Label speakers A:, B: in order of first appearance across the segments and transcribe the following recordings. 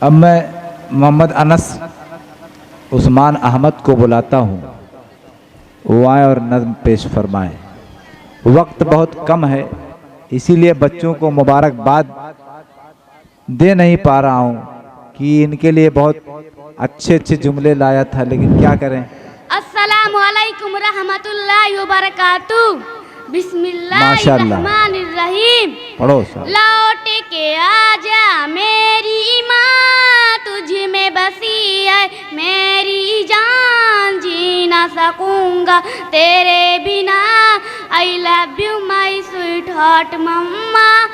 A: अब मैं मोहम्मद अनस उस्मान अहमद को बुलाता हूँ, वो आए और नज़्म पेश फरमाएं। वक्त बहुत कम है, इसीलिए बच्चों को मुबारकबाद दे नहीं पा रहा हूँ कि इनके लिए बहुत अच्छे अच्छे जुमले लाया था, लेकिन क्या करें।
B: अस्सलामु अलैकुम रहमतुल्लाहि व बरकातुहू। बिस्मिल्लाहिर्रहमानिर्रहीम।
A: पढ़ो साहब।
B: लौट के आजा मेरी माँ, तुझ में बसी है मेरी जान, जी ना सकूंगा तेरे बिना। I love you my sweetheart मम्मा।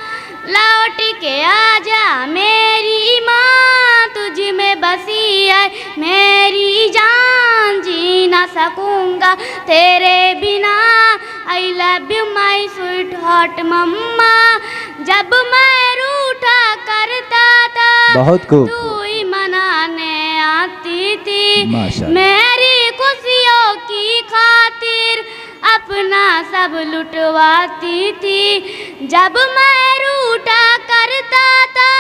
B: लौट के आजा मेरी माँ, तुझ में बसी है मेरी जान, जी ना सकूंगा तेरे बिना। I love you my sweetheart मम्मा। जब मैं रूठा करता था
A: बहुत खूब।
B: तू ही मनाने आती थी,
A: माशाअल्लाह।
B: मेरी खुशियों की खातिर अपना सब लुटवाती थी। जब मैं रूठा करता था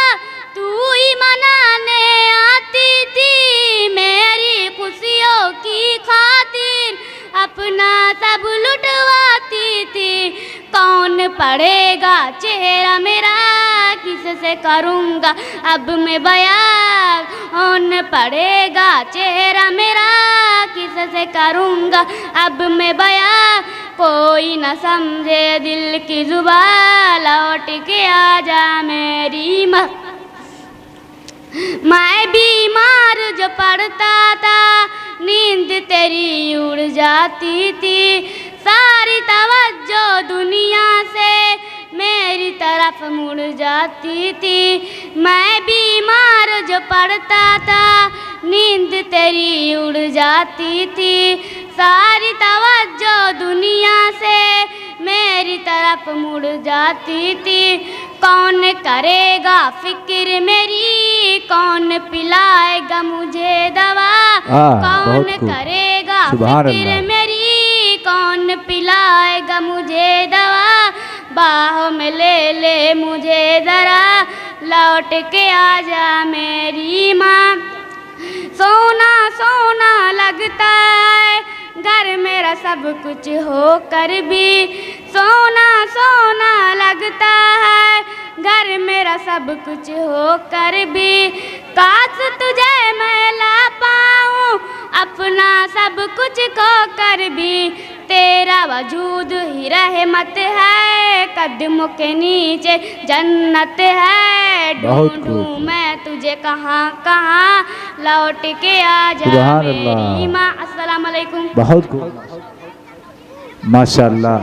B: तू ही मनाने आती थी, मेरी खुशियों की खातिर अपना सब लुटवाती थी। कौन पढ़ेगा चेहरा मेरा, किससे करूँगा अब मैं बयां। कौन पढ़ेगा चेहरा मेरा, किससे करूँगा अब मैं बयां। कोई न समझे दिल की जुबान, लौट के आजा मेरी माँ। मैं बीमार जो पड़ता था नींद तेरी उड़ जाती थी, सारी तवज्जो दुनिया से मेरी तरफ मुड़ जाती थी। मैं बीमार जो पड़ता था नींद तेरी उड़ जाती थी, सारी तवज्जो दुनिया से मेरी तरफ मुड़ जाती थी। कौन करेगा फिक्र मेरी, कौन पिलाएगा मुझे दवा। कौन करेगा फिक्र मेरी, कौन पिलाएगा मुझे दवा। बाहों में ले ले मुझे जरा, लौट के आजा मेरी माँ। सोना सोना लगता है घर मेरा सब कुछ हो कर भी, सोना सोना लगता है घर मेरा सब कुछ हो कर भी। काश तुझे मैं ला पाऊँ अपना सब कुछ खो कर भी, तेरा वजूद ही रहमत है, कदमों के नीचे जन्नत है। ढूंढूं मैं तुझे कहाँ कहाँ, लौट के आजा मेरी माँ। अस्सलाम वालेकुम।
A: बहुत खूब, माशाअल्लाह।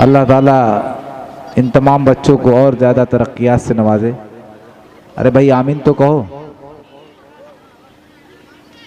A: अल्लाह ताला इन तमाम बच्चों को और ज़्यादा तरक्कियात से नवाजे। अरे भाई आमीन तो कहो।